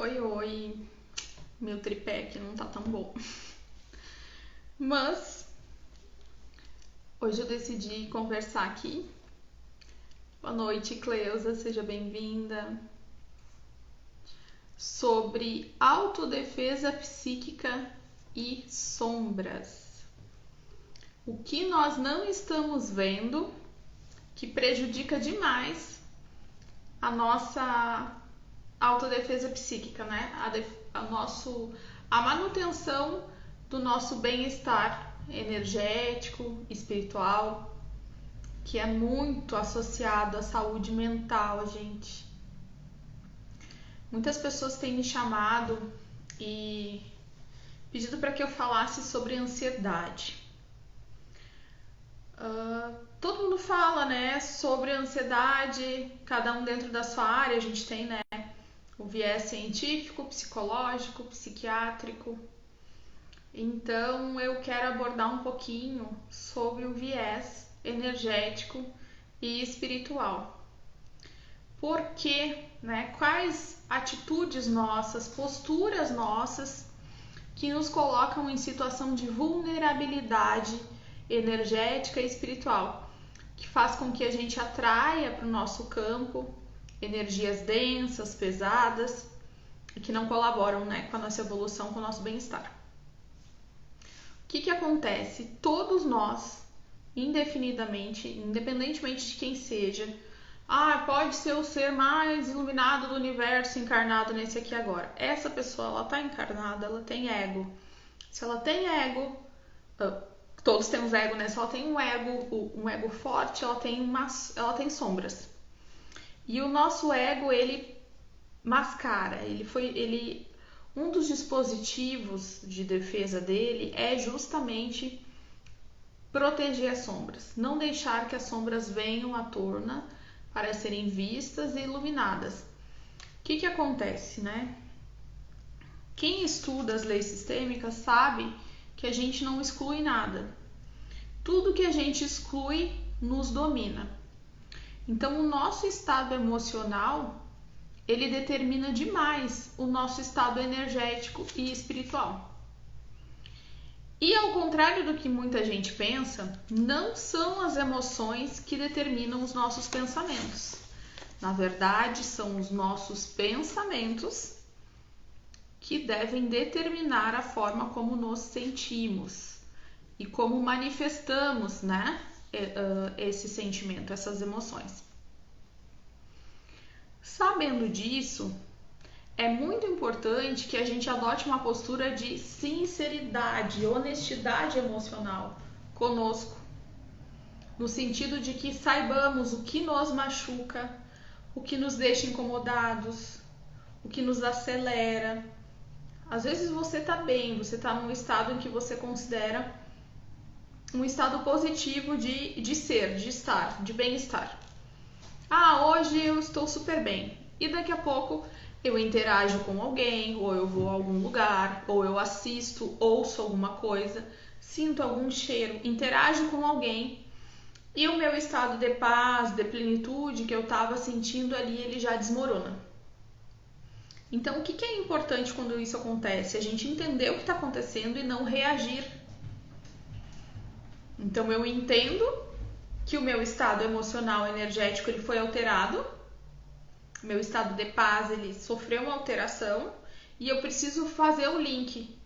Oi, meu tripé aqui não tá tão bom. Mas hoje eu decidi conversar aqui. Boa noite, Cleusa, seja bem-vinda. Sobre autodefesa psíquica e sombras. O que nós não estamos vendo que prejudica demais a nossa autodefesa psíquica, né? A manutenção do nosso bem-estar energético, espiritual, que é muito associado à saúde mental, gente. Muitas pessoas têm me chamado e pedido para que eu falasse sobre ansiedade. Todo mundo fala, né, sobre ansiedade, cada um dentro da sua área. A gente tem, né, o viés científico, psicológico, psiquiátrico. Então eu quero abordar um pouquinho sobre o viés energético e espiritual. Por quê, né? Quais atitudes nossas, posturas nossas que nos colocam em situação de vulnerabilidade energética e espiritual, que faz com que a gente atraia para o nosso campo energias densas, pesadas e que não colaboram, né, com a nossa evolução, com o nosso bem-estar. O que acontece? Todos nós, indefinidamente, independentemente de quem seja, pode ser o ser mais iluminado do universo encarnado nesse aqui agora. Essa pessoa, ela tá encarnada, ela tem ego. Se ela tem ego, todos temos ego, né? Se ela tem um ego forte, ela tem sombras. E o nosso ego, ele mascara, um dos dispositivos de defesa dele é justamente proteger as sombras, não deixar que as sombras venham à tona para serem vistas e iluminadas. O que acontece, né? Quem estuda as leis sistêmicas sabe que a gente não exclui nada. Tudo que a gente exclui nos domina. Então, o nosso estado emocional, ele determina demais o nosso estado energético e espiritual. E ao contrário do que muita gente pensa, não são as emoções que determinam os nossos pensamentos. Na verdade, são os nossos pensamentos que devem determinar a forma como nos sentimos e como manifestamos, né, esse sentimento, essas emoções. Sabendo disso, é muito importante que a gente adote uma postura de sinceridade, honestidade emocional conosco, no sentido de que saibamos o que nos machuca, o que nos deixa incomodados, o que nos acelera. Às vezes você tá bem, você tá num estado em que você considera um estado positivo de ser, de estar, de bem-estar. Hoje eu estou super bem. E daqui a pouco eu interajo com alguém, ou eu vou a algum lugar, ou eu assisto, ouço alguma coisa, sinto algum cheiro, interajo com alguém e o meu estado de paz, de plenitude que eu estava sentindo ali, ele já desmorona. Então, o que é importante quando isso acontece? A gente entender o que está acontecendo e não reagir. Então, eu entendo que o meu estado emocional, energético, ele foi alterado, meu estado de paz, ele sofreu uma alteração e eu preciso fazer o link.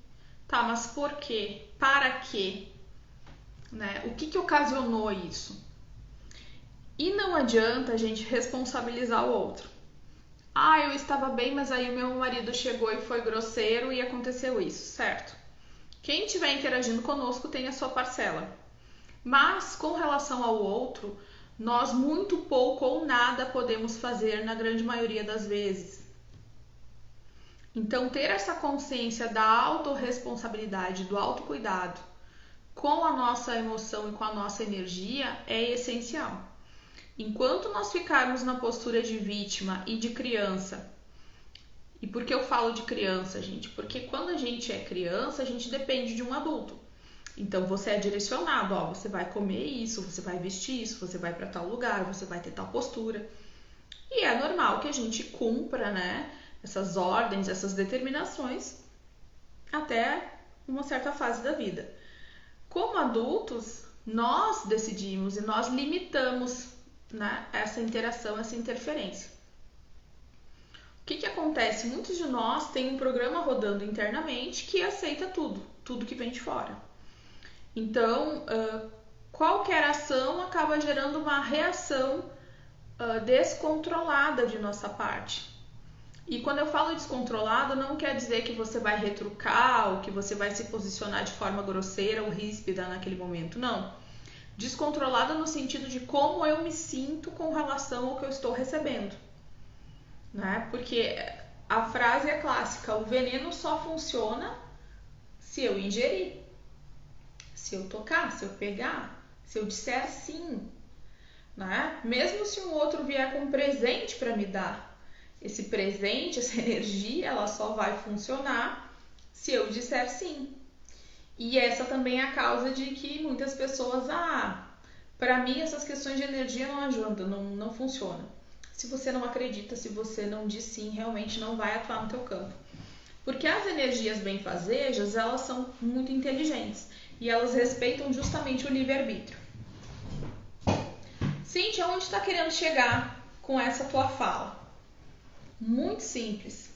Tá, mas por quê? Para quê? Né? O que ocasionou isso? E não adianta a gente responsabilizar o outro. Eu estava bem, mas aí o meu marido chegou e foi grosseiro e aconteceu isso, certo? Quem estiver interagindo conosco tem a sua parcela. Mas com relação ao outro, nós muito pouco ou nada podemos fazer na grande maioria das vezes. Então, ter essa consciência da autorresponsabilidade, do autocuidado com a nossa emoção e com a nossa energia é essencial. Enquanto nós ficarmos na postura de vítima e de criança, e por que eu falo de criança, gente? Porque quando a gente é criança, a gente depende de um adulto. Então você é direcionado, você vai comer isso, você vai vestir isso, você vai para tal lugar, você vai ter tal postura. E é normal que a gente cumpra, né, essas ordens, essas determinações até uma certa fase da vida. Como adultos, nós decidimos e nós limitamos, né, essa interação, essa interferência. O que acontece? Muitos de nós têm um programa rodando internamente que aceita tudo que vem de fora. Então, qualquer ação acaba gerando uma reação descontrolada de nossa parte. E quando eu falo descontrolado, não quer dizer que você vai retrucar ou que você vai se posicionar de forma grosseira ou ríspida naquele momento, não. Descontrolada no sentido de como eu me sinto com relação ao que eu estou recebendo, né? Porque a frase é clássica, o veneno só funciona se eu ingerir, se eu tocar, se eu pegar, se eu disser sim, né? Mesmo se um outro vier com um presente para me dar, esse presente, essa energia, ela só vai funcionar se eu disser sim. E essa também é a causa de que muitas pessoas, para mim essas questões de energia não ajudam, não funciona. Se você não acredita, se você não diz sim, realmente não vai atuar no teu campo. Porque as energias benfazejas, elas são muito inteligentes e elas respeitam justamente o livre-arbítrio. Cíntia, onde está querendo chegar com essa tua fala? Muito simples.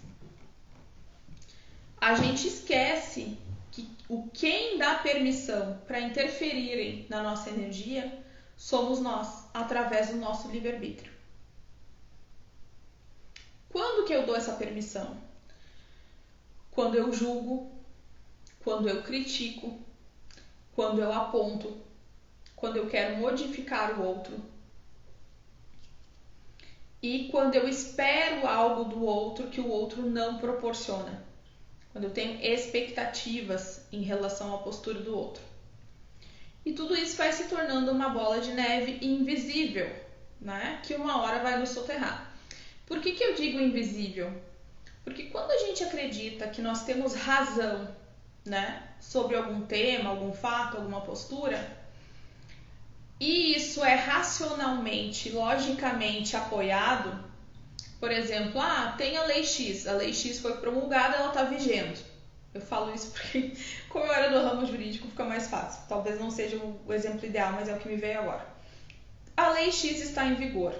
A gente esquece que quem dá permissão para interferirem na nossa energia somos nós, através do nosso livre-arbítrio. Quando que eu dou essa permissão? Quando eu julgo, quando eu critico, quando eu aponto, quando eu quero modificar o outro. E quando eu espero algo do outro que o outro não proporciona. Quando eu tenho expectativas em relação à postura do outro. E tudo isso vai se tornando uma bola de neve invisível, né? Que uma hora vai nos soterrar. Por que eu digo invisível? Porque quando a gente acredita que nós temos razão, né, sobre algum tema, algum fato, alguma postura, e isso é racionalmente, logicamente apoiado, por exemplo, tem a lei X foi promulgada, ela está vigendo. Eu falo isso porque, como eu era do ramo jurídico, fica mais fácil. Talvez não seja o exemplo ideal, mas é o que me veio agora. A lei X está em vigor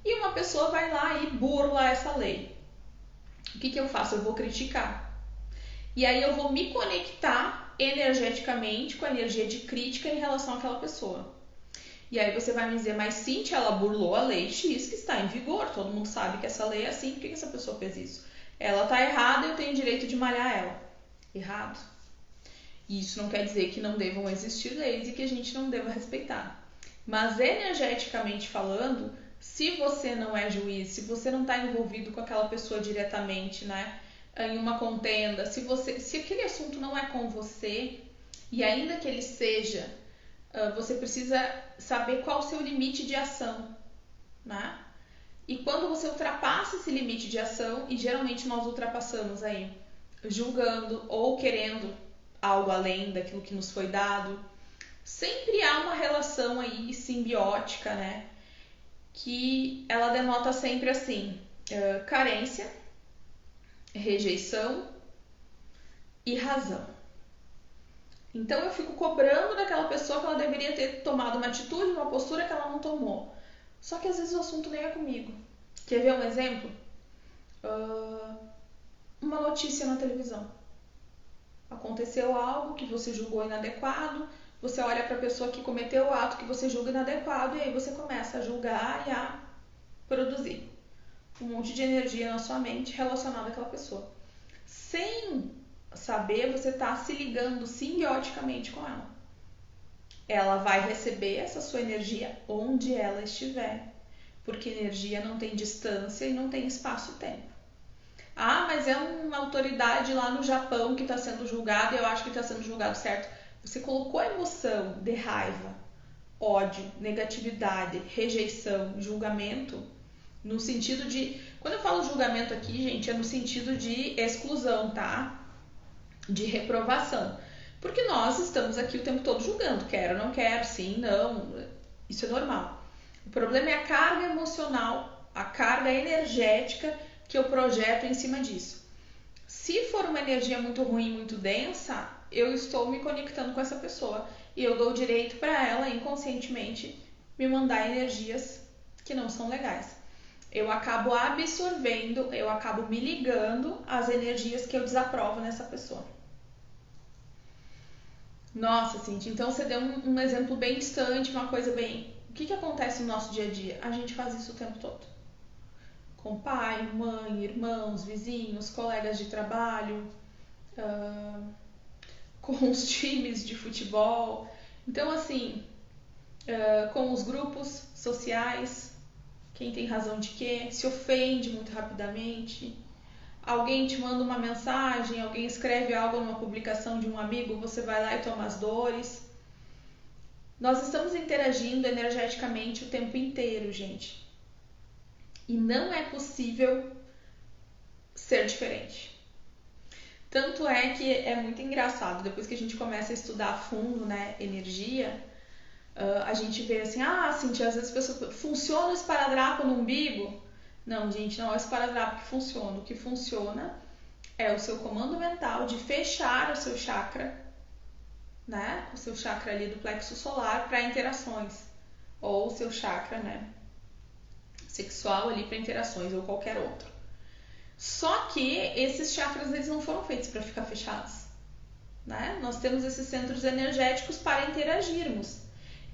e uma pessoa vai lá e burla essa lei. O que eu faço? Eu vou criticar. E aí eu vou me conectar energeticamente com a energia de crítica em relação àquela pessoa. E aí você vai me dizer, mas Cíntia, ela burlou a lei X que está em vigor. Todo mundo sabe que essa lei é assim. Por que essa pessoa fez isso? Ela está errada e eu tenho direito de malhar ela. Errado. E isso não quer dizer que não devam existir leis e que a gente não deva respeitar. Mas energeticamente falando, se você não é juiz, se você não está envolvido com aquela pessoa diretamente, né, em uma contenda, se aquele assunto não é com você, e ainda que ele seja, você precisa saber qual o seu limite de ação, né? E quando você ultrapassa esse limite de ação, e geralmente nós ultrapassamos aí, julgando ou querendo algo além daquilo que nos foi dado, sempre há uma relação aí simbiótica, né? Que ela denota sempre assim, carência, rejeição e razão. Então eu fico cobrando daquela pessoa que ela deveria ter tomado uma atitude, uma postura que ela não tomou. Só que às vezes o assunto nem é comigo. Quer ver um exemplo? Uma notícia na televisão. Aconteceu algo que você julgou inadequado, você olha para a pessoa que cometeu o ato que você julga inadequado e aí você começa a julgar e a produzir um monte de energia na sua mente relacionada àquela pessoa. Sem saber, você está se ligando simbioticamente com ela. Ela vai receber essa sua energia onde ela estiver, porque energia não tem distância e não tem espaço-tempo. Mas é uma autoridade lá no Japão que está sendo julgada e eu acho que está sendo julgado certo. Você colocou a emoção de raiva, ódio, negatividade, rejeição, julgamento, no sentido de... Quando eu falo julgamento aqui, gente, é no sentido de exclusão, tá? De reprovação. Porque nós estamos aqui o tempo todo julgando. Quero, não quero, sim, não. Isso é normal. O problema é a carga emocional, a carga energética que eu projeto em cima disso. Se for uma energia muito ruim, muito densa, eu estou me conectando com essa pessoa e eu dou o direito para ela, inconscientemente, me mandar energias que não são legais. Eu acabo absorvendo, eu acabo me ligando às energias que eu desaprovo nessa pessoa. Nossa, Cintia, então você deu um exemplo bem distante, uma coisa bem... O que acontece no nosso dia a dia? A gente faz isso o tempo todo. Com pai, mãe, irmãos, vizinhos, colegas de trabalho, com os times de futebol. Então, assim, com os grupos sociais, quem tem razão de quê, se ofende muito rapidamente. Alguém te manda uma mensagem, alguém escreve algo numa publicação de um amigo, você vai lá e toma as dores. Nós estamos interagindo energeticamente o tempo inteiro, gente. E não é possível ser diferente. Tanto é que é muito engraçado, depois que a gente começa a estudar a fundo, né, energia, a gente vê assim, Cintia, às vezes a pessoa funciona o esparadrapo no umbigo? Não, gente, não é o esparadrapo que funciona. O que funciona é o seu comando mental de fechar o seu chakra, né? O seu chakra ali do plexo solar para interações. Ou o seu chakra, né? Sexual ali para interações ou qualquer outro. Só que esses chakras eles não foram feitos para ficar fechados, né? Nós temos esses centros energéticos para interagirmos.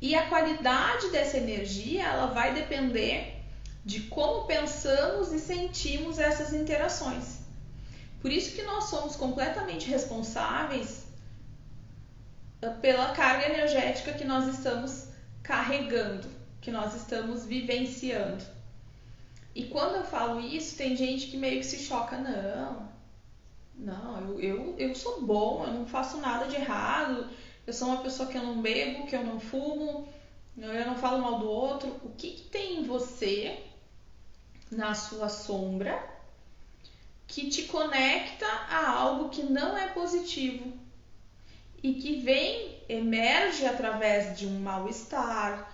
E a qualidade dessa energia, ela vai depender de como pensamos e sentimos essas interações. Por isso que nós somos completamente responsáveis pela carga energética que nós estamos carregando, que nós estamos vivenciando. E quando eu falo isso, tem gente que meio que se choca. Não, eu sou bom, eu não faço nada de errado, eu sou uma pessoa que eu não bebo, que eu não fumo, eu não falo mal do outro. O que tem em você, na sua sombra, que te conecta a algo que não é positivo e que emerge através de um mal-estar,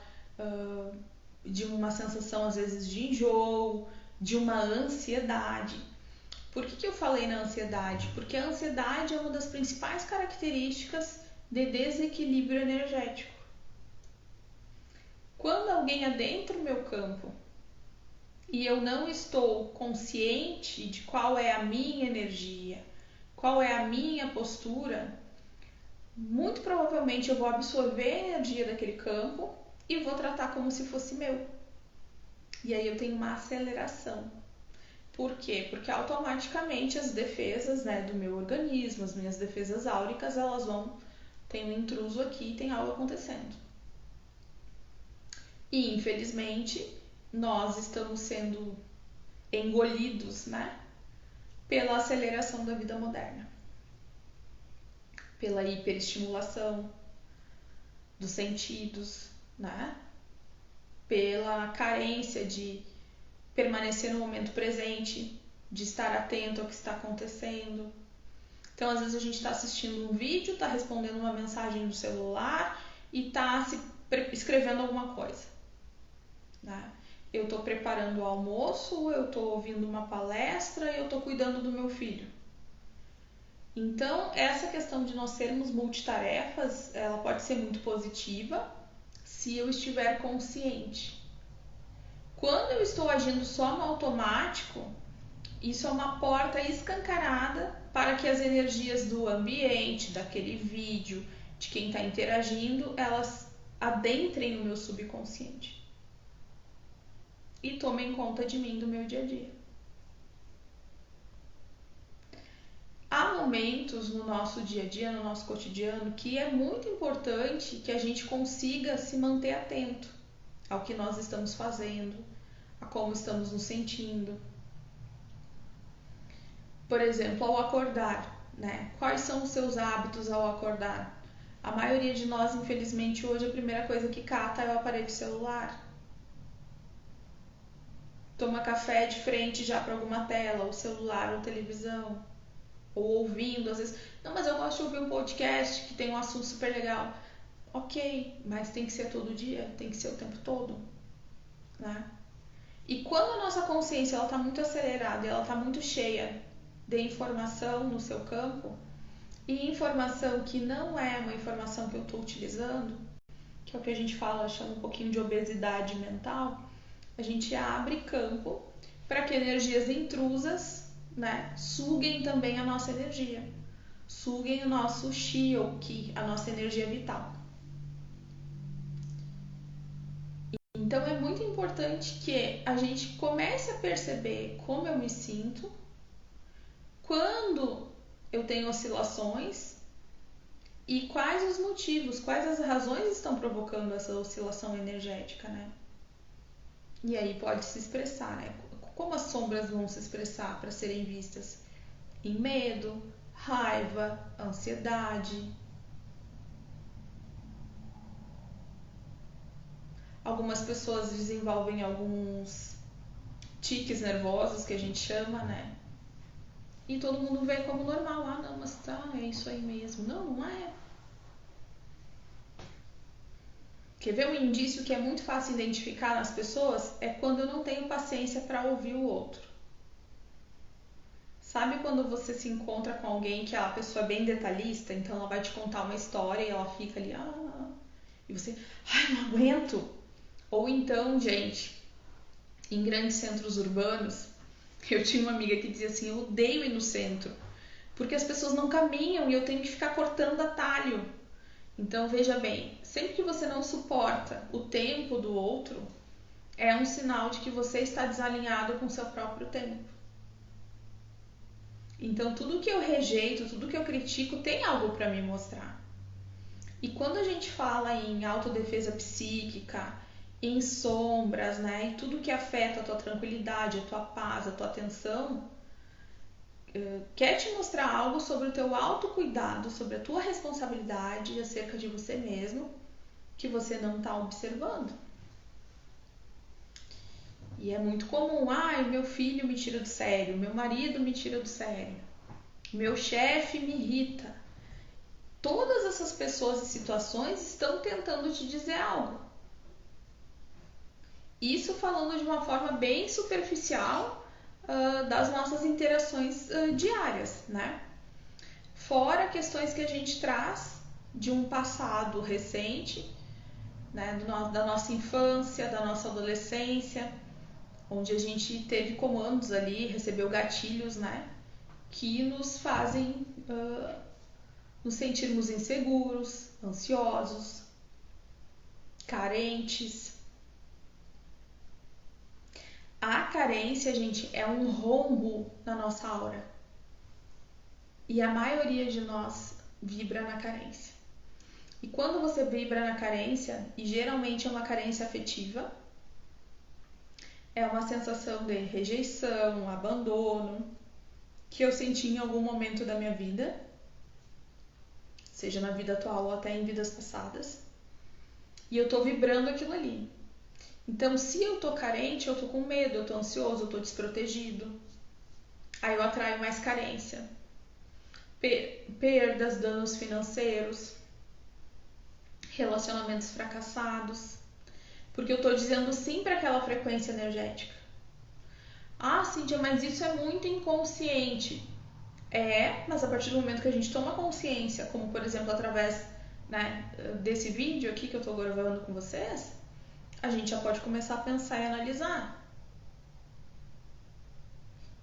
de uma sensação às vezes de enjoo, de uma ansiedade. Por que eu falei na ansiedade? Porque a ansiedade é uma das principais características de desequilíbrio energético. Quando alguém adentra o meu campo e eu não estou consciente de qual é a minha energia, qual é a minha postura, muito provavelmente eu vou absorver a energia daquele campo e vou tratar como se fosse meu. E aí eu tenho uma aceleração. Por quê? Porque automaticamente as defesas, né, do meu organismo, as minhas defesas áuricas, elas vão... Tem um intruso aqui, tem algo acontecendo. E infelizmente nós estamos sendo engolidos, né, pela aceleração da vida moderna. Pela hiperestimulação dos sentidos, né? Pela carência de permanecer no momento presente, de estar atento ao que está acontecendo. Então, às vezes a gente está assistindo um vídeo, está respondendo uma mensagem do celular e está escrevendo alguma coisa, né? Eu estou preparando o almoço, eu estou ouvindo uma palestra, eu estou cuidando do meu filho. Então, essa questão de nós sermos multitarefas, ela pode ser muito positiva se eu estiver consciente. Quando eu estou agindo só no automático, isso é uma porta escancarada para que as energias do ambiente, daquele vídeo, de quem está interagindo, elas adentrem no meu subconsciente e tomem conta de mim, do meu dia a dia. Há momentos no nosso dia a dia, no nosso cotidiano, que é muito importante que a gente consiga se manter atento ao que nós estamos fazendo, a como estamos nos sentindo. Por exemplo, ao acordar, né? Quais são os seus hábitos ao acordar? A maioria de nós, infelizmente, hoje a primeira coisa que cata é o aparelho celular. Toma café de frente já para alguma tela, ou celular, ou televisão. Ou ouvindo, às vezes, não, mas eu gosto de ouvir um podcast que tem um assunto super legal. Ok, mas tem que ser todo dia, tem que ser o tempo todo, né? E quando a nossa consciência está muito acelerada e ela está muito cheia de informação no seu campo, e informação que não é uma informação que eu estou utilizando, que é o que a gente fala, chama um pouquinho de obesidade mental, a gente abre campo para que energias intrusas, né, suguem também a nossa energia, suguem o nosso chi ou ki, a nossa energia vital. Então é muito importante que a gente comece a perceber como eu me sinto, quando eu tenho oscilações e quais os motivos, quais as razões estão provocando essa oscilação energética, né? E aí pode se expressar, né? Como as sombras vão se expressar para serem vistas? Em medo, raiva, ansiedade. Algumas pessoas desenvolvem alguns tiques nervosos, que a gente chama, né? E todo mundo vê como normal. Ah, não, mas tá, é isso aí mesmo. Não, não é. Quer ver um indício que é muito fácil identificar nas pessoas? É quando eu não tenho paciência para ouvir o outro. Sabe quando você se encontra com alguém que a pessoa é bem detalhista, então ela vai te contar uma história e ela fica ali, e você, ai, não aguento. Ou então, gente, em grandes centros urbanos, eu tinha uma amiga que dizia assim, eu odeio ir no centro, porque as pessoas não caminham e eu tenho que ficar cortando atalho. Então veja bem, sempre que você não suporta o tempo do outro, é um sinal de que você está desalinhado com o seu próprio tempo. Então tudo que eu rejeito, tudo que eu critico tem algo para me mostrar. E quando a gente fala em autodefesa psíquica, em sombras, né, e tudo que afeta a tua tranquilidade, a tua paz, a tua atenção, quer te mostrar algo sobre o teu autocuidado, sobre a tua responsabilidade acerca de você mesmo, que você não está observando. E é muito comum, meu filho me tira do sério, meu marido me tira do sério, meu chefe me irrita. Todas essas pessoas e situações estão tentando te dizer algo. Isso falando de uma forma bem superficial das nossas interações diárias, né? Fora questões que a gente traz de um passado recente, né? Da nossa infância, da nossa adolescência, onde a gente teve comandos ali, recebeu gatilhos, né? Que nos fazem nos sentirmos inseguros, ansiosos, carentes. A carência, gente, é um rombo na nossa aura. E a maioria de nós vibra na carência. E quando você vibra na carência, e geralmente é uma carência afetiva, é uma sensação de rejeição, abandono, que eu senti em algum momento da minha vida, seja na vida atual ou até em vidas passadas, e eu tô vibrando aquilo ali. Então, se eu tô carente, eu tô com medo, eu tô ansioso, eu tô desprotegido. Aí eu atraio mais carência. Perdas, danos financeiros, relacionamentos fracassados. Porque eu tô dizendo sim para aquela frequência energética. Ah, Cíntia, mas isso é muito inconsciente. É, mas a partir do momento que a gente toma consciência, como por exemplo através, né, desse vídeo aqui que eu tô gravando com vocês, a gente já pode começar a pensar e analisar.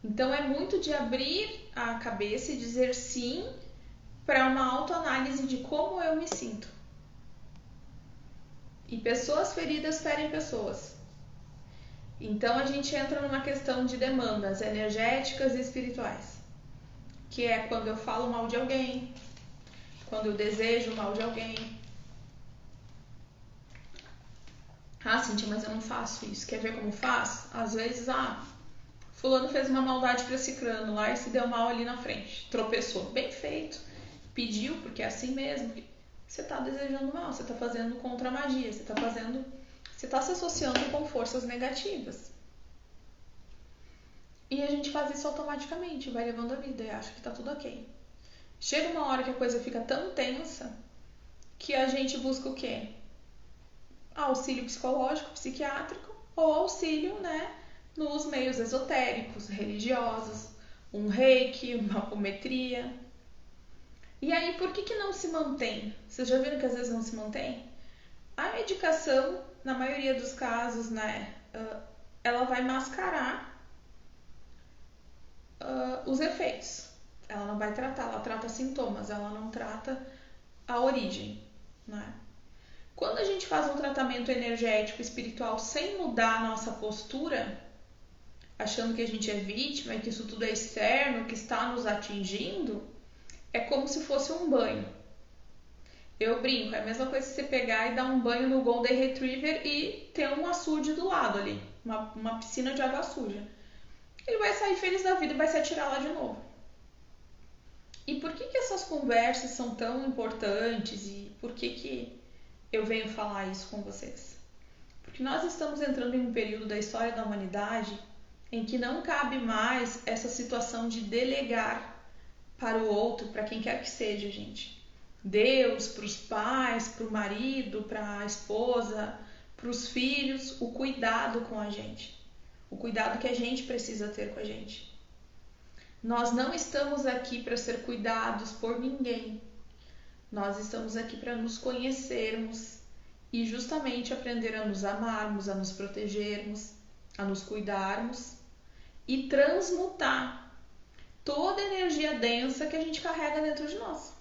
Então é muito de abrir a cabeça e dizer sim para uma autoanálise de como eu me sinto. E pessoas feridas ferem pessoas. Então a gente entra numa questão de demandas energéticas e espirituais, que é quando eu falo mal de alguém, quando eu desejo mal de alguém. Ah, Cíntia, mas eu não faço isso. Quer ver como faz? Às vezes, fulano fez uma maldade para ciclano lá e se deu mal ali na frente. Tropeçou. Bem feito. Pediu, porque é assim mesmo. Você tá desejando mal, você tá fazendo contra a magia, você tá se associando com forças negativas. E a gente faz isso automaticamente, vai levando a vida e acha que tá tudo ok. Chega uma hora que a coisa fica tão tensa que a gente busca o quê? Auxílio psicológico, psiquiátrico ou auxílio, né, nos meios esotéricos, religiosos, um reiki, uma apometria. E aí, por que não se mantém? Vocês já viram que às vezes não se mantém? A medicação, na maioria dos casos, né, ela vai mascarar os efeitos. Ela não vai tratar, ela trata sintomas, ela não trata a origem, né? Quando a gente faz um tratamento energético espiritual sem mudar a nossa postura, achando que a gente é vítima e que isso tudo é externo, que está nos atingindo, é como se fosse um banho. Eu brinco, é a mesma coisa que você pegar e dar um banho no Golden Retriever e ter um açude do lado ali, uma piscina de água suja. Ele vai sair feliz da vida e vai se atirar lá de novo. E por que essas conversas são tão importantes e por que eu venho falar isso com vocês? Porque nós estamos entrando em um período da história da humanidade em que não cabe mais essa situação de delegar para o outro, para quem quer que seja, gente. Deus, para os pais, para o marido, para a esposa, para os filhos, o cuidado com a gente. O cuidado que a gente precisa ter com a gente. Nós não estamos aqui para ser cuidados por ninguém. Nós estamos aqui para nos conhecermos e justamente aprender a nos amarmos, a nos protegermos, a nos cuidarmos e transmutar toda a energia densa que a gente carrega dentro de nós.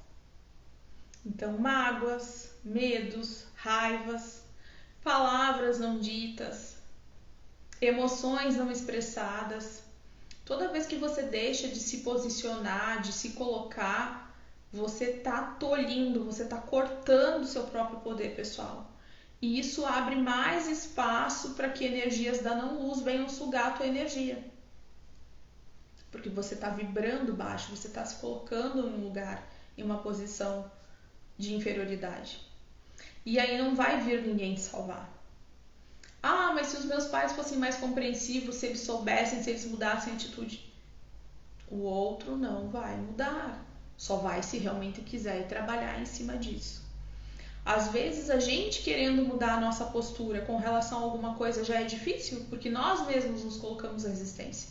Então, mágoas, medos, raivas, palavras não ditas, emoções não expressadas. Toda vez que você deixa de se posicionar, de se colocar, você está tolhindo, você está cortando o seu próprio poder pessoal. E isso abre mais espaço para que energias da não-luz venham sugar a tua energia. Porque você está vibrando baixo, você está se colocando em um lugar, em uma posição de inferioridade. E aí não vai vir ninguém te salvar. Ah, mas se os meus pais fossem mais compreensivos, se eles soubessem, se eles mudassem a atitude. O outro não vai mudar. Só vai se realmente quiser trabalhar em cima disso. Às vezes a gente querendo mudar a nossa postura com relação a alguma coisa já é difícil, porque nós mesmos nos colocamos resistência.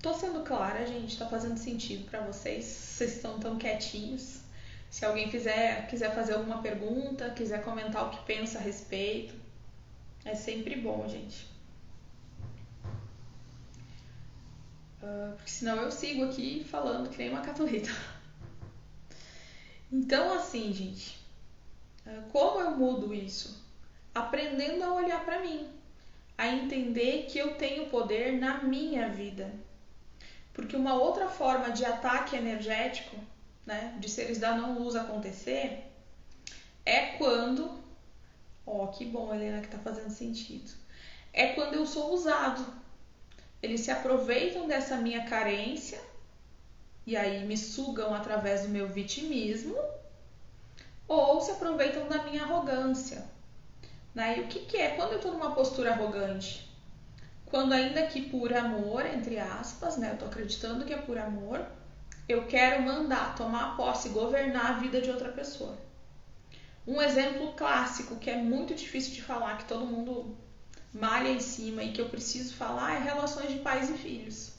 Tô sendo clara, gente? Tá fazendo sentido para vocês? Vocês estão tão quietinhos? Se alguém quiser fazer alguma pergunta, quiser comentar o que pensa a respeito, é sempre bom, gente. Porque senão eu sigo aqui falando que nem uma caturrita. Então, assim, gente, como eu mudo isso? Aprendendo a olhar para mim, a entender que eu tenho poder na minha vida. Porque uma outra forma de ataque energético, né, de seres da não-luz acontecer, é quando... que bom, Helena, que tá fazendo sentido. É quando eu sou usado. Eles se aproveitam dessa minha carência e aí me sugam através do meu vitimismo ou se aproveitam da minha arrogância. Né? E o que é? Quando eu estou numa postura arrogante? Quando ainda que por amor, entre aspas, né, eu estou acreditando que é por amor, eu quero mandar, tomar posse, governar a vida de outra pessoa. Um exemplo clássico que é muito difícil de falar, que todo mundo malha em cima e que eu preciso falar, é relações de pais e filhos.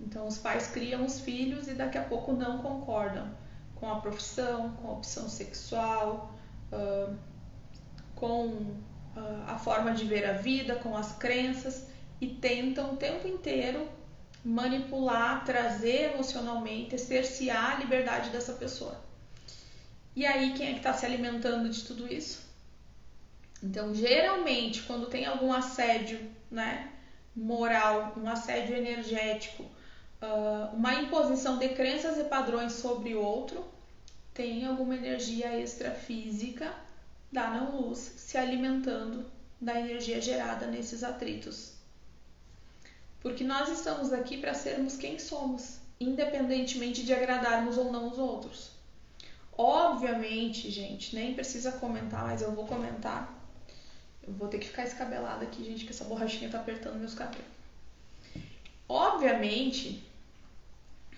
Então os pais criam os filhos e daqui a pouco não concordam com a profissão, com a opção sexual, com a forma de ver a vida, com as crenças e tentam o tempo inteiro manipular, trazer emocionalmente, cercear a liberdade dessa pessoa. E aí quem é que está se alimentando de tudo isso? Então, geralmente, quando tem algum assédio, né, moral, um assédio energético, uma imposição de crenças e padrões sobre o outro, tem alguma energia extrafísica da não-luz se alimentando da energia gerada nesses atritos. Porque nós estamos aqui para sermos quem somos, independentemente de agradarmos ou não os outros. Obviamente, gente, nem precisa comentar, mas eu vou comentar. Eu vou ter que ficar escabelada aqui, gente, que essa borrachinha tá apertando meus cabelos. Obviamente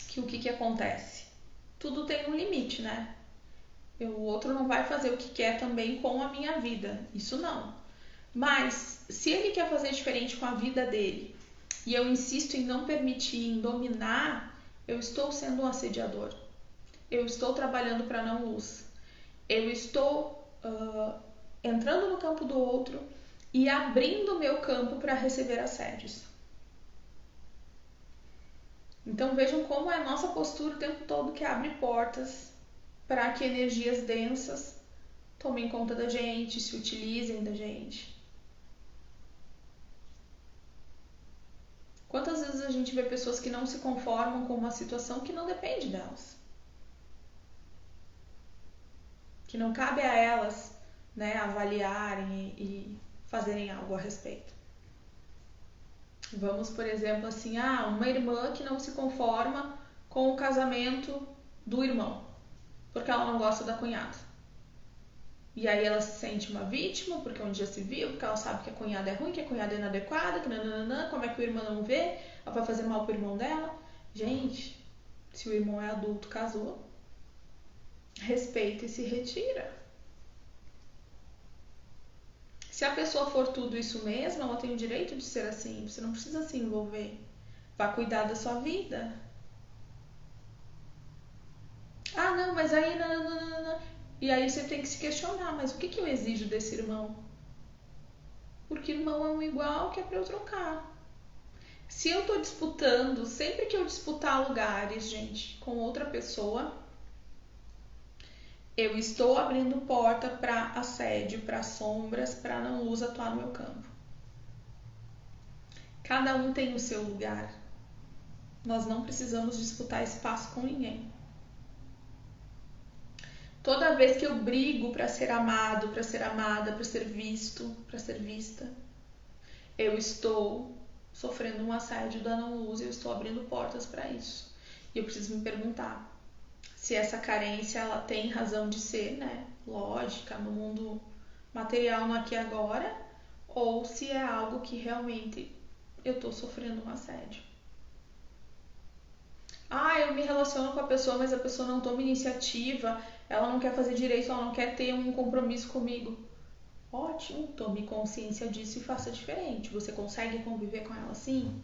que o que acontece? Tudo tem um limite, né? O outro não vai fazer o que quer também com a minha vida. Isso não. Mas se ele quer fazer diferente com a vida dele e eu insisto em não permitir, em dominar, eu estou sendo um assediador. Eu estou trabalhando para não luz. Eu estou entrando no campo do outro e abrindo o meu campo para receber assédios. Então vejam como é a nossa postura o tempo todo que abre portas para que energias densas tomem conta da gente, se utilizem da gente. Quantas vezes a gente vê pessoas que não se conformam com uma situação que não depende delas? Que não cabe a elas, né, avaliarem e fazerem algo a respeito. Vamos, por exemplo, assim, uma irmã que não se conforma com o casamento do irmão, porque ela não gosta da cunhada. E aí ela se sente uma vítima, porque um dia se viu, porque ela sabe que a cunhada é ruim, que a cunhada é inadequada, que nananã, como é que o irmão não vê, ela vai fazer mal pro irmão dela. Gente, se o irmão é adulto, casou, respeita e se retira. Se a pessoa for tudo isso mesmo, ela tem o direito de ser assim, você não precisa se envolver. Vá cuidar da sua vida. Não, mas aí não. E aí você tem que se questionar, mas o que eu exijo desse irmão? Porque irmão é um igual que é pra eu trocar. Se eu tô disputando, sempre que eu disputar lugares, gente, com outra pessoa, eu estou abrindo porta para assédio, para sombras, para não luz atuar no meu campo. Cada um tem o seu lugar. Nós não precisamos disputar espaço com ninguém. Toda vez que eu brigo para ser amado, para ser amada, para ser visto, para ser vista, eu estou sofrendo um assédio da não luz e eu estou abrindo portas para isso. E eu preciso me perguntar se essa carência ela tem razão de ser, né? Lógica, no mundo material, no aqui e agora, ou se é algo que realmente eu estou sofrendo um assédio. Eu me relaciono com a pessoa, mas a pessoa não toma iniciativa, ela não quer fazer direito, ela não quer ter um compromisso comigo. Ótimo, tome consciência disso e faça diferente. Você consegue conviver com ela assim?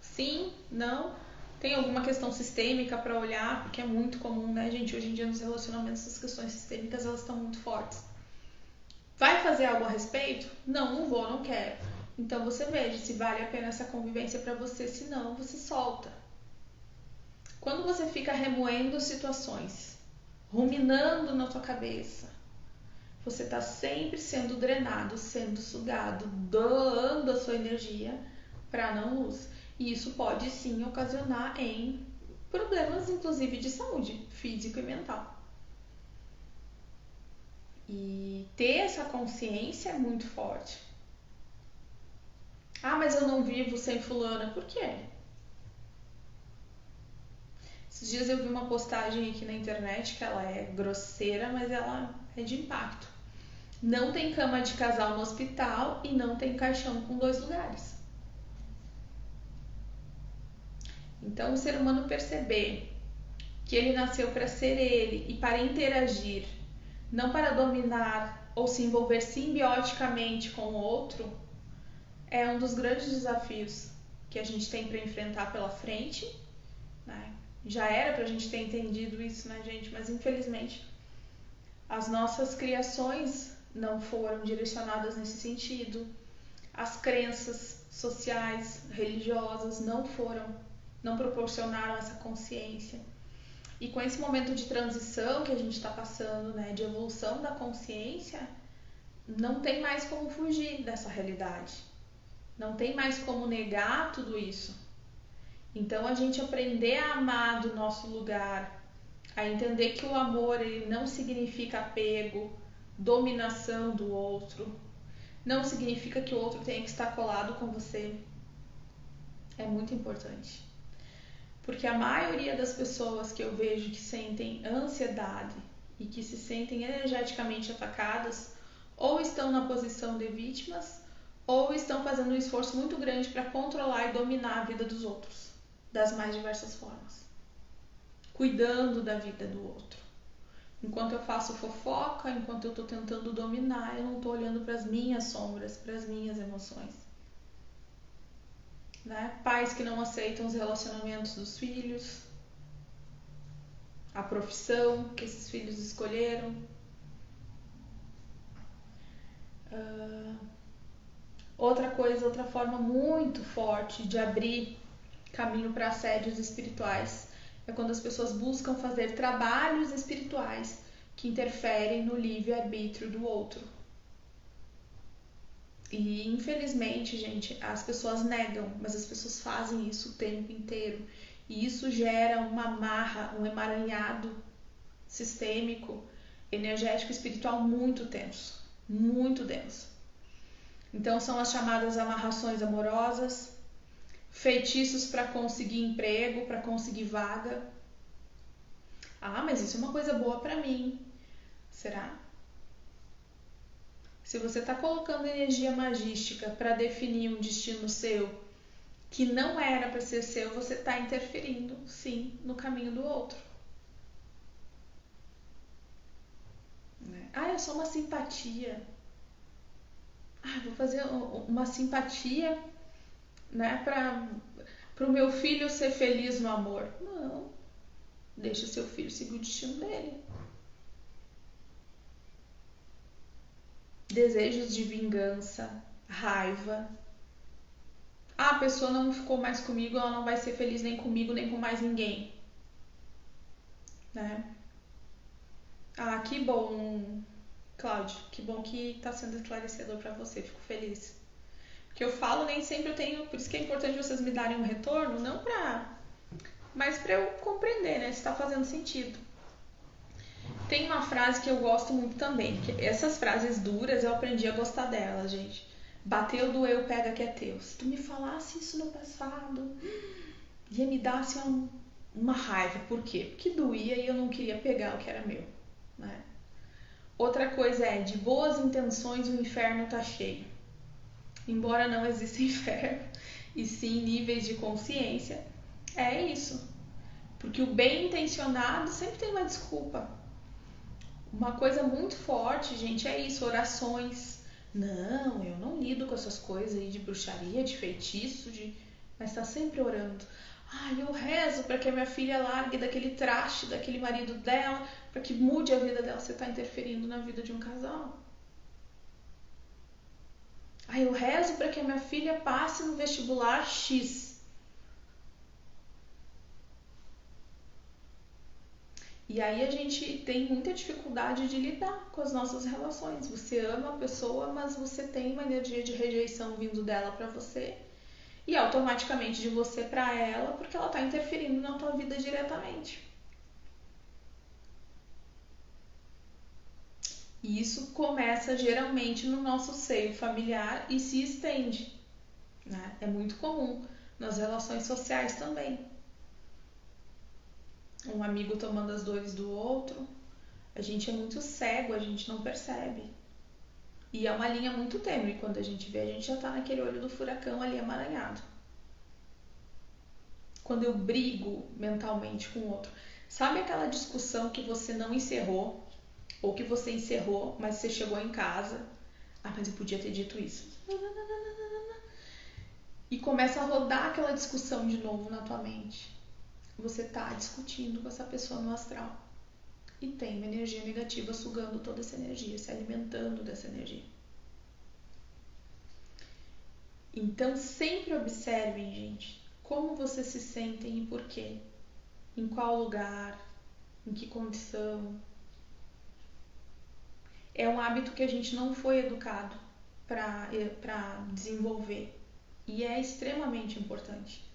Sim? Não? Tem alguma questão sistêmica para olhar? Porque é muito comum, né, gente? Hoje em dia nos relacionamentos essas questões sistêmicas elas estão muito fortes. Vai fazer algo a respeito? Não vou, não quero. Então você veja se vale a pena essa convivência para você, se não, você solta. Quando você fica remoendo situações, ruminando na sua cabeça, você está sempre sendo drenado, sendo sugado, doando a sua energia para não luz. E isso pode sim ocasionar em problemas, inclusive de saúde físico e mental. E ter essa consciência é muito forte. Mas eu não vivo sem fulana. Por quê? Esses dias eu vi uma postagem aqui na internet que ela é grosseira, mas ela é de impacto. Não tem cama de casal no hospital e não tem caixão com 2 lugares. Então, o ser humano perceber que ele nasceu para ser ele e para interagir, não para dominar ou se envolver simbioticamente com o outro, é um dos grandes desafios que a gente tem para enfrentar pela frente, né? Já era pra gente ter entendido isso, né, gente? Mas infelizmente as nossas criações não foram direcionadas nesse sentido. As crenças sociais, religiosas não proporcionaram essa consciência. E com esse momento de transição que a gente está passando, né, de evolução da consciência, não tem mais como fugir dessa realidade. Não tem mais como negar tudo isso. Então a gente aprender a amar do nosso lugar, a entender que o amor ele não significa apego, dominação do outro, não significa que o outro tenha que estar colado com você. É muito importante. Porque a maioria das pessoas que eu vejo que sentem ansiedade e que se sentem energeticamente atacadas, ou estão na posição de vítimas, ou estão fazendo um esforço muito grande para controlar e dominar a vida dos outros, das mais diversas formas. Cuidando da vida do outro. Enquanto eu faço fofoca, enquanto eu tô tentando dominar, eu não tô olhando para as minhas sombras, para as minhas emoções. Né? Pais que não aceitam os relacionamentos dos filhos, a profissão que esses filhos escolheram. Outra coisa, outra forma muito forte de abrir caminho para assédios espirituais é quando as pessoas buscam fazer trabalhos espirituais que interferem no livre-arbítrio do outro. E infelizmente, gente, as pessoas negam, mas as pessoas fazem isso o tempo inteiro. E isso gera uma amarra, um emaranhado sistêmico, energético, espiritual muito tenso, muito denso. Então são as chamadas amarrações amorosas, feitiços para conseguir emprego, para conseguir vaga. Ah, mas isso é uma coisa boa para mim. Será? Se você está colocando energia magística para definir um destino seu que não era para ser seu, você está interferindo, sim, no caminho do outro. Ah, é só uma simpatia. Ah, vou fazer uma simpatia, né, para o meu filho ser feliz no amor. Não, deixa seu filho seguir o destino dele. Desejos de vingança, raiva. Ah, a pessoa não ficou mais comigo, ela não vai ser feliz nem comigo, nem com mais ninguém. Né? Ah, que bom, Cláudio. Que bom que está sendo esclarecedor para você. Fico feliz. Porque eu falo, nem sempre eu tenho... Por isso que é importante vocês me darem um retorno, não para... Mas para eu compreender, né? Se está fazendo sentido. Tem uma frase que eu gosto muito também. Que essas frases duras eu aprendi a gostar delas, gente. Bateu, doeu, pega que é teu. Se tu me falasse isso no passado, ia me dar assim uma raiva. Por quê? Porque doía e eu não queria pegar o que era meu. Né? Outra coisa é, de boas intenções o inferno tá cheio. Embora não exista inferno, e sim níveis de consciência, é isso. Porque o bem intencionado sempre tem uma desculpa. Uma coisa muito forte, gente, é isso, orações. Não, eu não lido com essas coisas aí de bruxaria, de feitiço, mas tá sempre orando. Ai, eu rezo para que a minha filha largue daquele traste, daquele marido dela, para que mude a vida dela. Você tá interferindo na vida de um casal. Ai, eu rezo para que a minha filha passe no vestibular X. E aí a gente tem muita dificuldade de lidar com as nossas relações. Você ama a pessoa, mas você tem uma energia de rejeição vindo dela para você e automaticamente de você para ela, porque ela está interferindo na tua vida diretamente. E isso começa geralmente no nosso seio familiar e se estende. Né? É muito comum nas relações sociais também. Um amigo tomando as dores do outro. A gente é muito cego, a gente não percebe. E é uma linha muito tênue. Quando a gente vê, a gente já tá naquele olho do furacão ali emaranhado. Quando eu brigo mentalmente com o outro. Sabe aquela discussão que você não encerrou? Ou que você encerrou, mas você chegou em casa. Ah, mas eu podia ter dito isso. E começa a rodar aquela discussão de novo na tua mente. Você tá discutindo com essa pessoa no astral. E tem uma energia negativa sugando toda essa energia, se alimentando dessa energia. Então sempre observem, gente, como vocês se sentem e por quê. Em qual lugar, em que condição. É um hábito que a gente não foi educado para desenvolver. E é extremamente importante.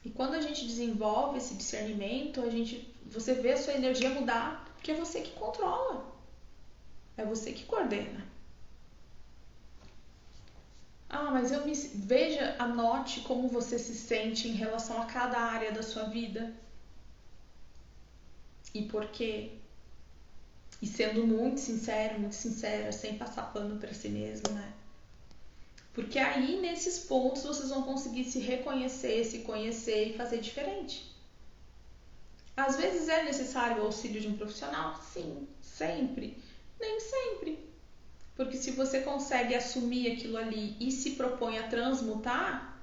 E quando a gente desenvolve esse discernimento, você vê a sua energia mudar, porque é você que controla. É você que coordena. Ah, mas veja, anote como você se sente em relação a cada área da sua vida. E por quê? E sendo muito sincera, sem passar pano para si mesmo, né? Porque aí, nesses pontos, vocês vão conseguir se reconhecer, se conhecer e fazer diferente. Às vezes é necessário o auxílio de um profissional? Sim, sempre. Nem sempre. Porque se você consegue assumir aquilo ali e se propõe a transmutar,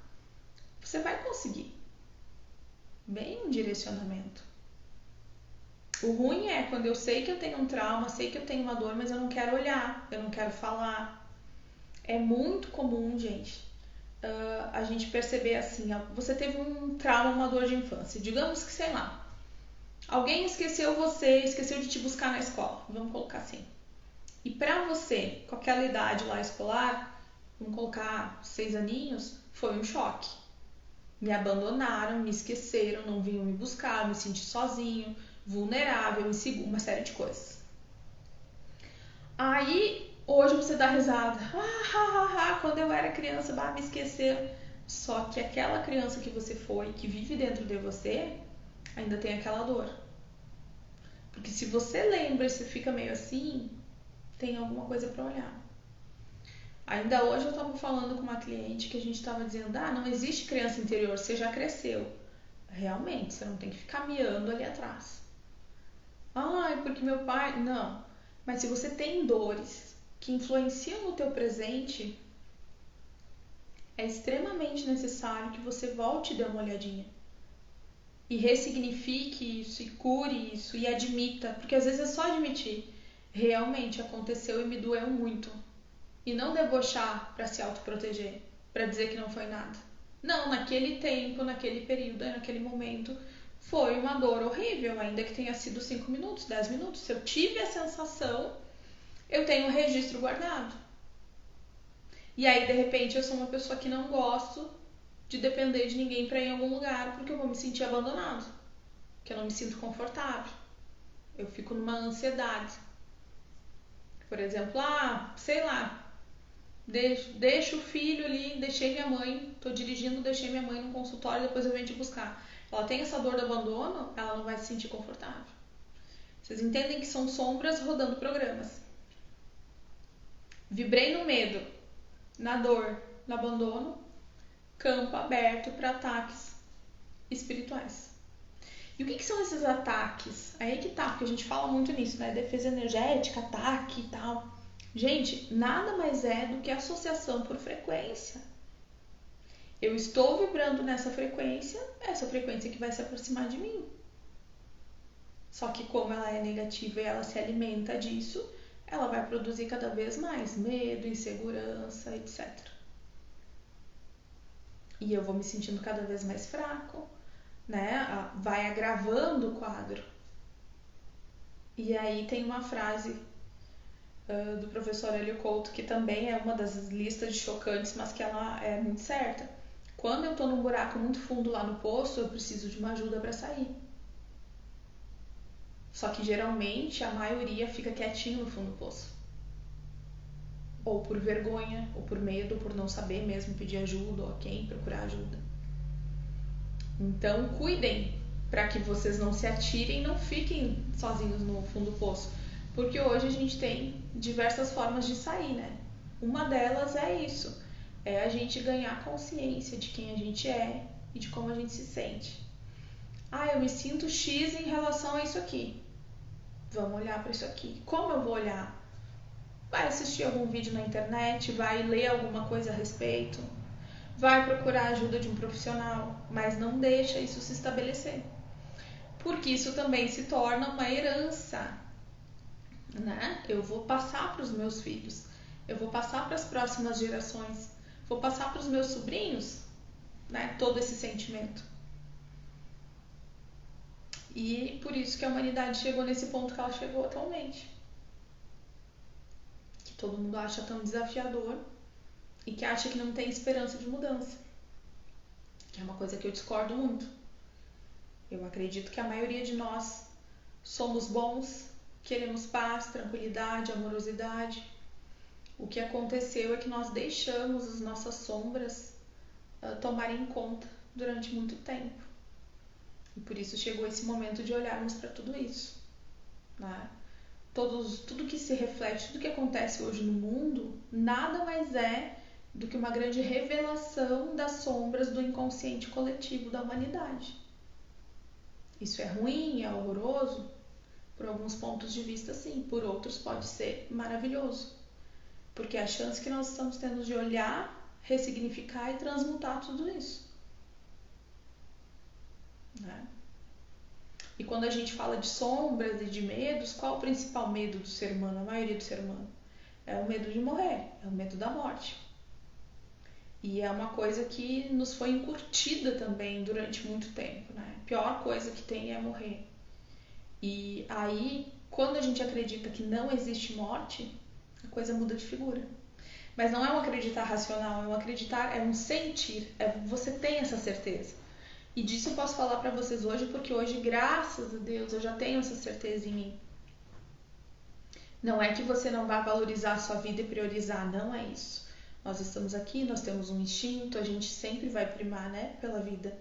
você vai conseguir. Bem um direcionamento. O ruim é quando eu sei que eu tenho um trauma, sei que eu tenho uma dor, mas eu não quero olhar, eu não quero falar. É muito comum, gente, a gente perceber assim, você teve um trauma, uma dor de infância. Digamos que, sei lá, alguém esqueceu você, esqueceu de te buscar na escola. Vamos colocar assim. E pra você, com aquela idade lá escolar, vamos colocar 6 aninhos, foi um choque. Me abandonaram, me esqueceram, não vinham me buscar, me senti sozinho, vulnerável, inseguro, uma série de coisas. Aí, hoje você dá risada. Quando eu era criança, me esqueceram. Só que aquela criança que você foi, que vive dentro de você, ainda tem aquela dor. Porque se você lembra e você fica meio assim, tem alguma coisa para olhar. Ainda hoje eu estava falando com uma cliente que a gente estava dizendo, não existe criança interior, você já cresceu. Realmente, você não tem que ficar miando ali atrás. Porque meu pai... Não. Mas se você tem dores que influenciam no teu presente, é extremamente necessário que você volte e dê uma olhadinha. E ressignifique isso, e cure isso, e admita. Porque às vezes é só admitir. Realmente aconteceu e me doeu muito. E não debochar para se autoproteger, para dizer que não foi nada. Não, naquele tempo, naquele período, naquele momento, foi uma dor horrível, ainda que tenha sido 5 minutos, 10 minutos. Se eu tive a sensação, eu tenho um registro guardado. E aí, de repente, eu sou uma pessoa que não gosto de depender de ninguém para ir em algum lugar, porque eu vou me sentir abandonado, que eu não me sinto confortável. Eu fico numa ansiedade. Por exemplo, sei lá, deixo o filho ali, deixei minha mãe, tô dirigindo, deixei minha mãe no consultório, depois eu venho te buscar. Ela tem essa dor do abandono, ela não vai se sentir confortável. Vocês entendem que são sombras rodando programas. Vibrei no medo, na dor, no abandono, campo aberto para ataques espirituais. E o que são esses ataques? Aí que tá, porque a gente fala muito nisso, né? Defesa energética, ataque e tal. Gente, nada mais é do que associação por frequência. Eu estou vibrando nessa frequência, essa frequência que vai se aproximar de mim. Só que como ela é negativa e ela se alimenta disso, ela vai produzir cada vez mais medo, insegurança, etc. E eu vou me sentindo cada vez mais fraco, né? Vai agravando o quadro. E aí tem uma frase do professor Hélio Couto, que também é uma das listas de chocantes, mas que ela é muito certa. Quando eu tô num buraco muito fundo lá no poço, eu preciso de uma ajuda para sair. Só que geralmente a maioria fica quietinho no fundo do poço. Ou por vergonha, ou por medo, ou por não saber mesmo pedir ajuda, ou a quem procurar ajuda. Então cuidem para que vocês não se atirem e não fiquem sozinhos no fundo do poço. Porque hoje a gente tem diversas formas de sair, né? Uma delas é isso, é a gente ganhar consciência de quem a gente é e de como a gente se sente. Eu me sinto X em relação a isso aqui. Vamos olhar para isso aqui. Como eu vou olhar? Vai assistir algum vídeo na internet, vai ler alguma coisa a respeito, vai procurar a ajuda de um profissional, mas não deixa isso se estabelecer. Porque isso também se torna uma herança, né? Eu vou passar para os meus filhos, eu vou passar para as próximas gerações, vou passar para os meus sobrinhos, né? Todo esse sentimento. E por isso que a humanidade chegou nesse ponto que ela chegou atualmente. Que todo mundo acha tão desafiador e que acha que não tem esperança de mudança. Que é uma coisa que eu discordo muito. Eu acredito que a maioria de nós somos bons, queremos paz, tranquilidade, amorosidade. O que aconteceu é que nós deixamos as nossas sombras tomarem conta durante muito tempo. E por isso chegou esse momento de olharmos para tudo isso, né? Tudo que se reflete, tudo que acontece hoje no mundo, nada mais é do que uma grande revelação das sombras do inconsciente coletivo da humanidade. Isso é ruim, é horroroso? Por alguns pontos de vista, sim. Por outros, pode ser maravilhoso. Porque é a chance que nós estamos tendo de olhar, ressignificar e transmutar tudo isso. Né? E quando a gente fala de sombras e de medos, qual o principal medo do ser humano, a maioria do ser humano? É o medo de morrer, é o medo da morte. E é uma coisa que nos foi incutida também durante muito tempo, né? A pior coisa que tem é morrer. E aí, quando a gente acredita que não existe morte, a coisa muda de figura. Mas não é um acreditar racional, é um acreditar, é um sentir, você tem essa certeza. E disso eu posso falar para vocês hoje, porque hoje, graças a Deus, eu já tenho essa certeza em mim. Não é que você não vá valorizar a sua vida e priorizar, não é isso. Nós estamos aqui, nós temos um instinto, a gente sempre vai primar, né, pela vida.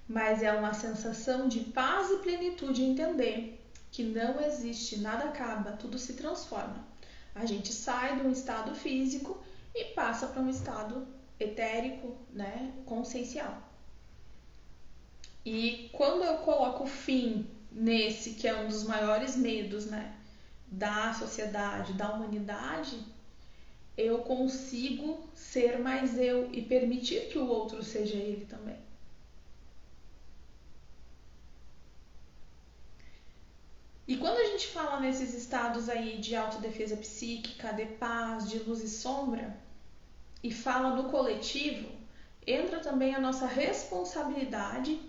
Mas é uma sensação de paz e plenitude entender que não existe, nada acaba, tudo se transforma. A gente sai de um estado físico e passa para um estado etérico, né, consciencial. E quando eu coloco fim nesse que é um dos maiores medos, né, da sociedade, da humanidade, eu consigo ser mais eu e permitir que o outro seja ele também. E quando a gente fala nesses estados aí de autodefesa psíquica, de paz, de luz e sombra, e fala no coletivo, entra também a nossa responsabilidade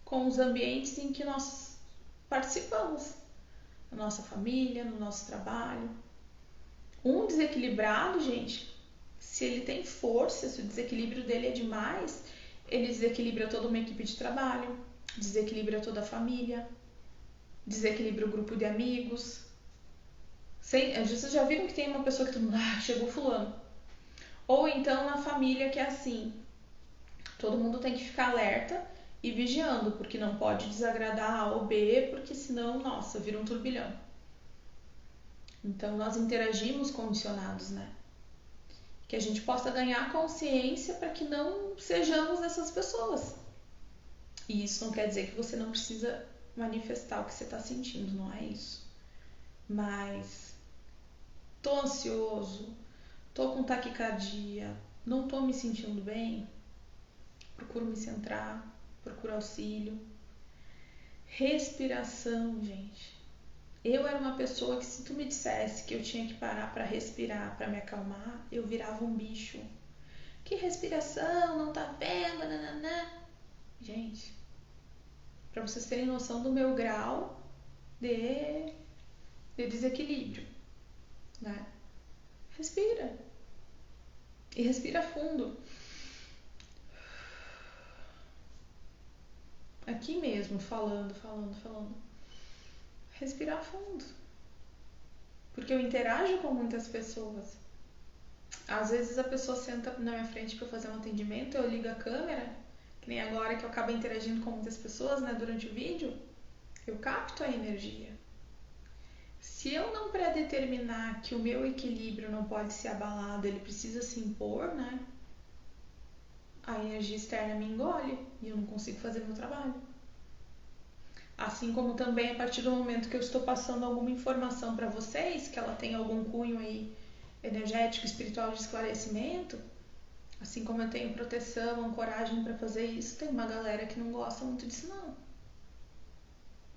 com os ambientes em que nós participamos, na nossa família, no nosso trabalho. Um desequilibrado, gente, se ele tem força, se o desequilíbrio dele é demais, ele desequilibra toda uma equipe de trabalho, desequilibra toda a família, desequilibra o grupo de amigos. Vocês já viram que tem uma pessoa que todo mundo, chegou fulano. Ou então na família que é assim, todo mundo tem que ficar alerta e vigiando, porque não pode desagradar A ou B, porque senão, nossa, vira um turbilhão. Então nós interagimos condicionados, né? Que a gente possa ganhar consciência para que não sejamos essas pessoas. E isso não quer dizer que você não precisa manifestar o que você está sentindo, não é isso. Mas tô ansioso, tô com taquicardia, não tô me sentindo bem, procuro me centrar, procuro auxílio. Respiração, gente. Eu era uma pessoa que se tu me dissesse que eu tinha que parar para respirar, para me acalmar, eu virava um bicho. Que respiração, não tá vendo, nananã. Gente, para vocês terem noção do meu grau de desequilíbrio, né? Respira. E respira fundo. Aqui mesmo, falando. Respirar fundo. Porque eu interajo com muitas pessoas. Às vezes a pessoa senta na minha frente para fazer um atendimento, eu ligo a câmera, que nem agora que eu acabo interagindo com muitas pessoas, né, durante o vídeo, eu capto a energia. Se eu não predeterminar que o meu equilíbrio não pode ser abalado, ele precisa se impor, né, a energia externa me engole e eu não consigo fazer meu trabalho. Assim como também a partir do momento que eu estou passando alguma informação para vocês, que ela tem algum cunho aí energético, espiritual de esclarecimento, assim como eu tenho proteção, ancoragem para fazer isso, tem uma galera que não gosta muito disso não.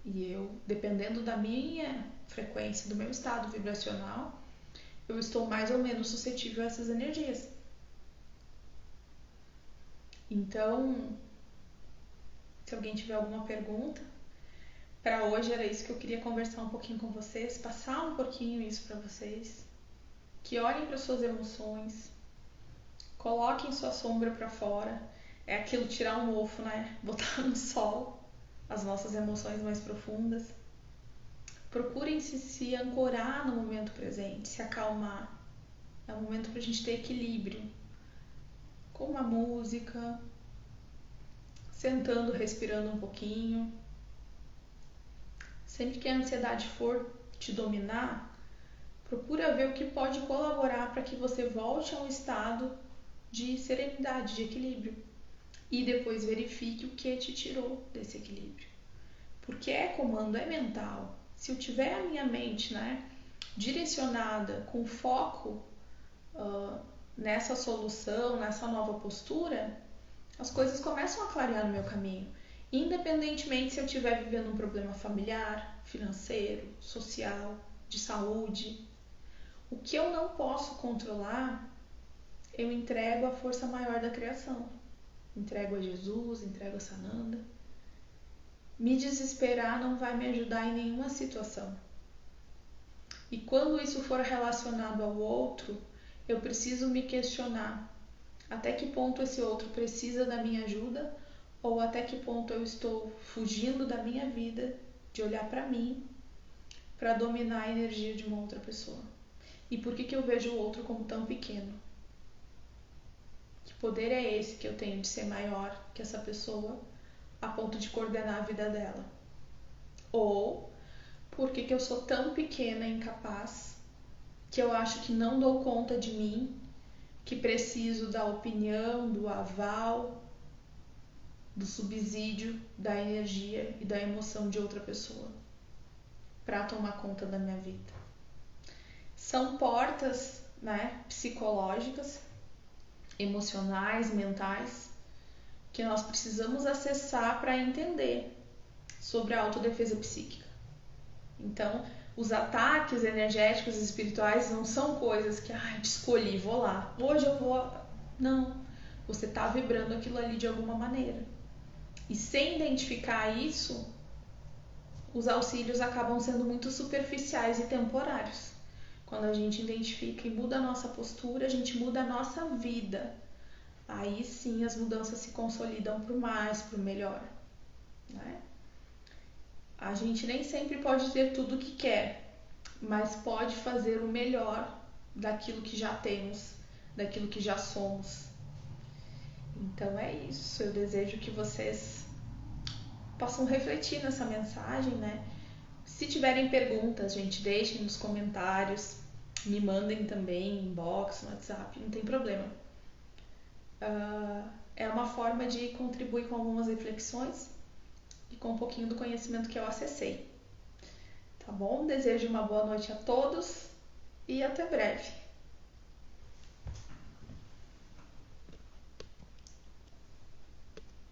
E eu, dependendo da minha frequência, do meu estado vibracional, eu estou mais ou menos suscetível a essas energias. Então, se alguém tiver alguma pergunta, para hoje era isso que eu queria conversar um pouquinho com vocês, passar um pouquinho isso para vocês, que olhem para suas emoções, coloquem sua sombra para fora, é aquilo tirar um mofo, né? Botar no sol as nossas emoções mais profundas. Procurem se ancorar no momento presente, se acalmar. É um momento para a gente ter equilíbrio, com uma música, sentando, respirando um pouquinho. Sempre que a ansiedade for te dominar, procura ver o que pode colaborar para que você volte a um estado de serenidade, de equilíbrio. E depois verifique o que te tirou desse equilíbrio. porque comando, é mental. Se eu tiver a minha mente, né, direcionada com foco nessa solução, nessa nova postura, as coisas começam a clarear no meu caminho. Independentemente se eu estiver vivendo um problema familiar, financeiro, social, de saúde. O que eu não posso controlar, eu entrego à força maior da criação. Entrego a Jesus, entrego a Sananda. Me desesperar não vai me ajudar em nenhuma situação. E quando isso for relacionado ao outro, eu preciso me questionar até que ponto esse outro precisa da minha ajuda ou até que ponto eu estou fugindo da minha vida, de olhar para mim, para dominar a energia de uma outra pessoa. E por que eu vejo o outro como tão pequeno? Que poder é esse que eu tenho de ser maior que essa pessoa a ponto de coordenar a vida dela? Ou por que eu sou tão pequena e incapaz que eu acho que não dou conta de mim, que preciso da opinião, do aval, do subsídio, da energia e da emoção de outra pessoa para tomar conta da minha vida? São portas, né, psicológicas, emocionais, mentais, que nós precisamos acessar para entender sobre a autodefesa psíquica. Então, os ataques energéticos e espirituais não são coisas que, escolhi, vou lá, hoje eu vou. Não, você está vibrando aquilo ali de alguma maneira. E sem identificar isso, os auxílios acabam sendo muito superficiais e temporários. Quando a gente identifica e muda a nossa postura, a gente muda a nossa vida. Aí sim as mudanças se consolidam para o mais, para o melhor. Né? A gente nem sempre pode ter tudo o que quer, mas pode fazer o melhor daquilo que já temos, daquilo que já somos. Então é isso. Eu desejo que vocês possam refletir nessa mensagem, né? Se tiverem perguntas, gente, deixem nos comentários, me mandem também, inbox, no WhatsApp, não tem problema. É uma forma de contribuir com algumas reflexões e com um pouquinho do conhecimento que eu acessei. Tá bom? Desejo uma boa noite a todos e até breve.